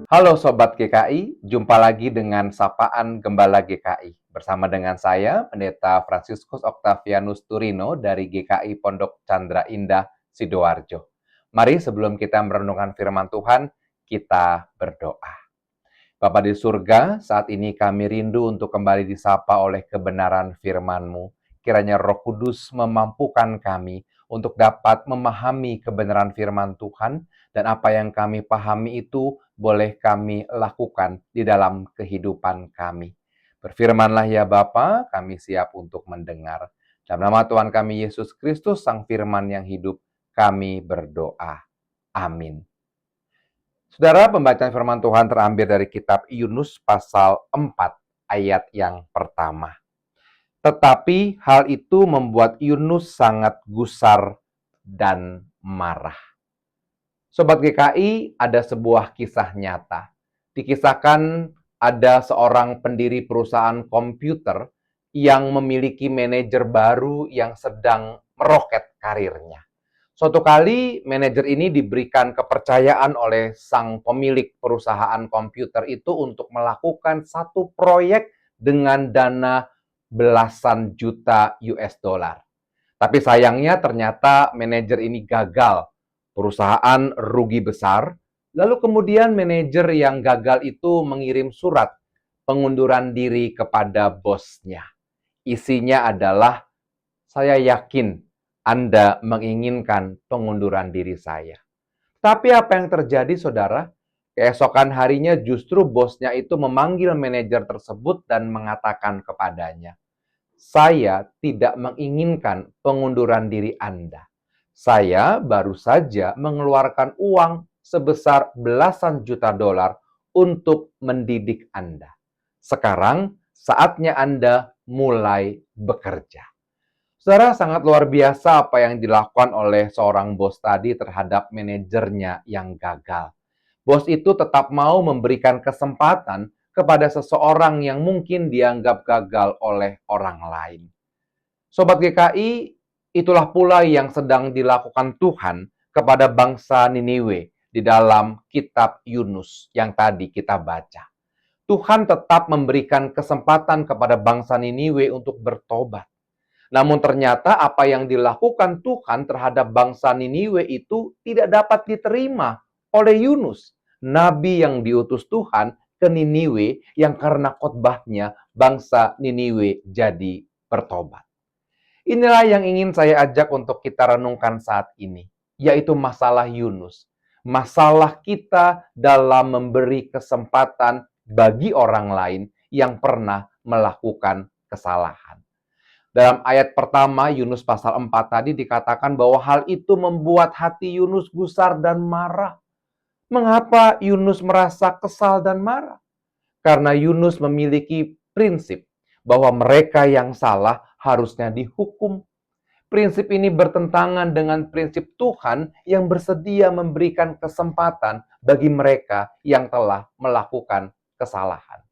Halo Sobat GKI, jumpa lagi dengan Sapaan Gembala GKI. Bersama dengan saya, Pendeta Fransiskus Octavianus Turino dari GKI Pondok Chandra Indah, Sidoarjo. Mari sebelum kita merenungkan firman Tuhan, kita berdoa. Bapa di surga, saat ini kami rindu untuk kembali disapa oleh kebenaran firman-Mu. Kiranya Roh Kudus memampukan kami untuk dapat memahami kebenaran firman Tuhan, dan apa yang kami pahami itu boleh kami lakukan di dalam kehidupan kami. Berfirmanlah ya Bapa, kami siap untuk mendengar. Dalam nama Tuhan kami Yesus Kristus, Sang Firman yang hidup, kami berdoa. Amin. Saudara, pembacaan firman Tuhan terambil dari kitab Yunus pasal 4 ayat yang pertama. Tetapi hal itu membuat Yunus sangat gusar dan marah. Sobat GKI, ada sebuah kisah nyata. Dikisahkan ada seorang pendiri perusahaan komputer yang memiliki manajer baru yang sedang meroket karirnya. Suatu kali manajer ini diberikan kepercayaan oleh sang pemilik perusahaan komputer itu untuk melakukan satu proyek dengan dana belasan juta US dollar. Tapi sayangnya ternyata manajer ini gagal. Perusahaan rugi besar. Lalu kemudian manajer yang gagal itu mengirim surat pengunduran diri kepada bosnya. Isinya adalah, saya yakin Anda menginginkan pengunduran diri saya. Tapi apa yang terjadi, saudara? Keesokan harinya justru bosnya itu memanggil manajer tersebut dan mengatakan kepadanya, saya tidak menginginkan pengunduran diri Anda. Saya baru saja mengeluarkan uang sebesar belasan juta dolar untuk mendidik Anda. Sekarang saatnya Anda mulai bekerja. Saudara, sangat luar biasa apa yang dilakukan oleh seorang bos tadi terhadap manajernya yang gagal. Bos itu tetap mau memberikan kesempatan kepada seseorang yang mungkin dianggap gagal oleh orang lain. Sobat GKI, itulah pula yang sedang dilakukan Tuhan kepada bangsa Niniwe di dalam kitab Yunus yang tadi kita baca. Tuhan tetap memberikan kesempatan kepada bangsa Niniwe untuk bertobat. Namun ternyata apa yang dilakukan Tuhan terhadap bangsa Niniwe itu tidak dapat diterima oleh Yunus, nabi yang diutus Tuhan ke Niniwe yang karena khotbahnya bangsa Niniwe jadi bertobat. Inilah yang ingin saya ajak untuk kita renungkan saat ini, yaitu masalah Yunus. Masalah kita dalam memberi kesempatan bagi orang lain yang pernah melakukan kesalahan. Dalam ayat pertama Yunus pasal 4 tadi dikatakan bahwa hal itu membuat hati Yunus gusar dan marah. Mengapa Yunus merasa kesal dan marah? Karena Yunus memiliki prinsip bahwa mereka yang salah harusnya dihukum. Prinsip ini bertentangan dengan prinsip Tuhan yang bersedia memberikan kesempatan bagi mereka yang telah melakukan kesalahan.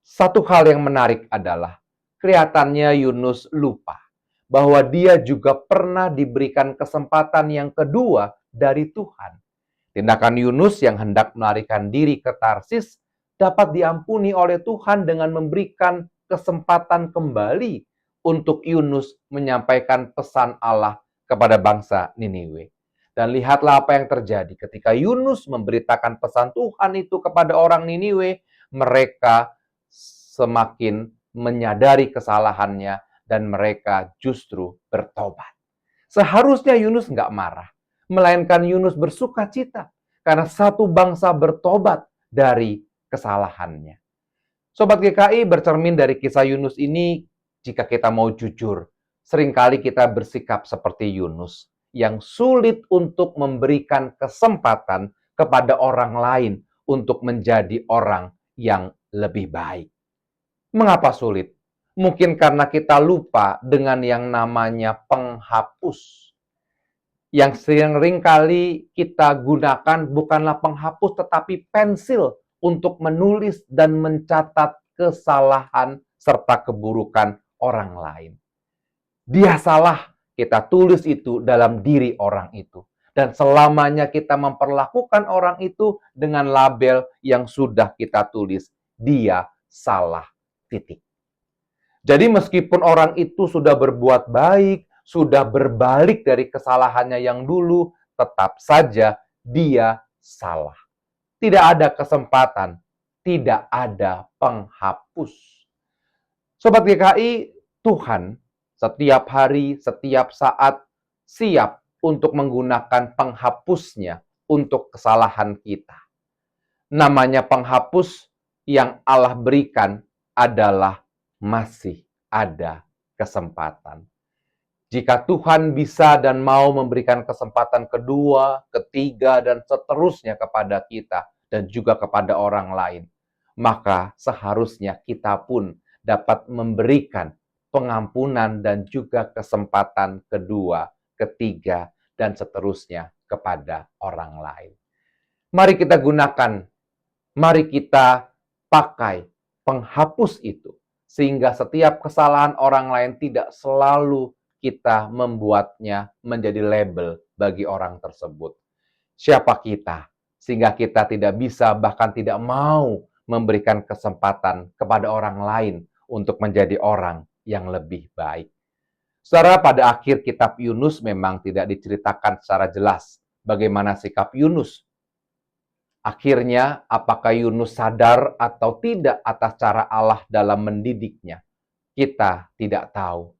Satu hal yang menarik adalah kelihatannya Yunus lupa bahwa dia juga pernah diberikan kesempatan yang kedua dari Tuhan. Tindakan Yunus yang hendak melarikan diri ke Tarsis dapat diampuni oleh Tuhan dengan memberikan kesempatan kembali untuk Yunus menyampaikan pesan Allah kepada bangsa Niniwe. Dan lihatlah apa yang terjadi ketika Yunus memberitakan pesan Tuhan itu kepada orang Niniwe, mereka semakin menyadari kesalahannya dan mereka justru bertobat. Seharusnya Yunus nggak marah, melainkan Yunus bersuka cita karena satu bangsa bertobat dari kesalahannya. Sobat GKI, bercermin dari kisah Yunus ini, jika kita mau jujur, seringkali kita bersikap seperti Yunus yang sulit untuk memberikan kesempatan kepada orang lain untuk menjadi orang yang lebih baik. Mengapa sulit? Mungkin karena kita lupa dengan yang namanya penghapus. Yang sering kali kita gunakan bukanlah penghapus tetapi pensil untuk menulis dan mencatat kesalahan serta keburukan orang lain. Dia salah, kita tulis itu dalam diri orang itu. dan selamanya kita memperlakukan orang itu dengan label yang sudah kita tulis, dia salah, titik. Jadi meskipun orang itu sudah berbuat baik, sudah berbalik dari kesalahannya yang dulu, tetap saja dia salah. Tidak ada kesempatan, tidak ada penghapus. Sobat GKI, Tuhan setiap hari, setiap saat siap untuk menggunakan penghapusnya untuk kesalahan kita. Namanya penghapus yang Allah berikan adalah masih ada kesempatan. Jika Tuhan bisa dan mau memberikan kesempatan kedua, ketiga, dan seterusnya kepada kita dan juga kepada orang lain, maka seharusnya kita pun dapat memberikan pengampunan dan juga kesempatan kedua, ketiga, dan seterusnya kepada orang lain. Mari kita gunakan, mari kita pakai penghapus itu, sehingga setiap kesalahan orang lain tidak selalu kita membuatnya menjadi label bagi orang tersebut. Siapa kita? Sehingga kita tidak bisa, bahkan tidak mau memberikan kesempatan kepada orang lain untuk menjadi orang yang lebih baik. Saudara, pada akhir kitab Yunus memang tidak diceritakan secara jelas bagaimana sikap Yunus. Akhirnya, apakah Yunus sadar atau tidak atas cara Allah dalam mendidiknya? Kita tidak tahu.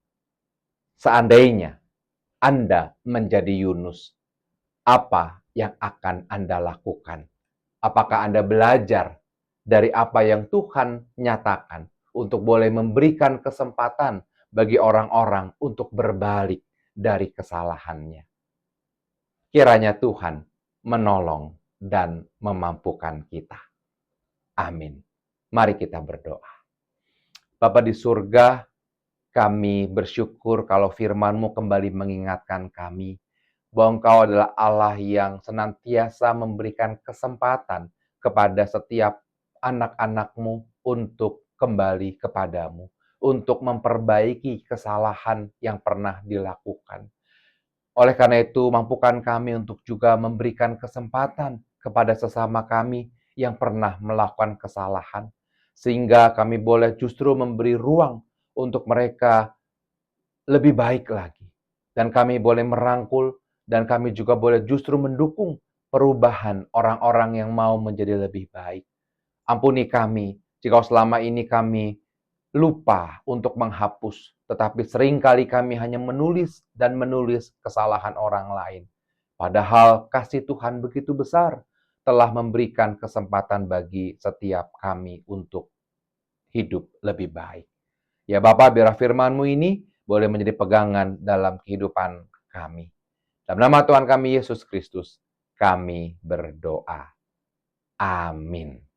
Seandainya Anda menjadi Yunus, apa yang akan Anda lakukan? Apakah Anda belajar dari apa yang Tuhan nyatakan untuk boleh memberikan kesempatan bagi orang-orang untuk berbalik dari kesalahannya? Kiranya Tuhan menolong dan memampukan kita. Amin. Mari kita berdoa. Bapa di surga, kami bersyukur kalau firman-Mu kembali mengingatkan kami bahwa Engkau adalah Allah yang senantiasa memberikan kesempatan kepada setiap anak-anak-Mu untuk kembali kepadamu, untuk memperbaiki kesalahan yang pernah dilakukan. Oleh karena itu, mampukan kami untuk juga memberikan kesempatan kepada sesama kami yang pernah melakukan kesalahan, sehingga kami boleh justru memberi ruang untuk mereka lebih baik lagi. Dan kami boleh merangkul, dan kami juga boleh justru mendukung perubahan orang-orang yang mau menjadi lebih baik. Ampuni kami jika selama ini kami lupa untuk menghapus, tetapi seringkali kami hanya menulis dan menulis kesalahan orang lain. Padahal kasih Tuhan begitu besar, telah memberikan kesempatan bagi setiap kami untuk hidup lebih baik. Ya Bapa, biar firman-Mu ini boleh menjadi pegangan dalam kehidupan kami. Dalam nama Tuhan kami Yesus Kristus, kami berdoa. Amin.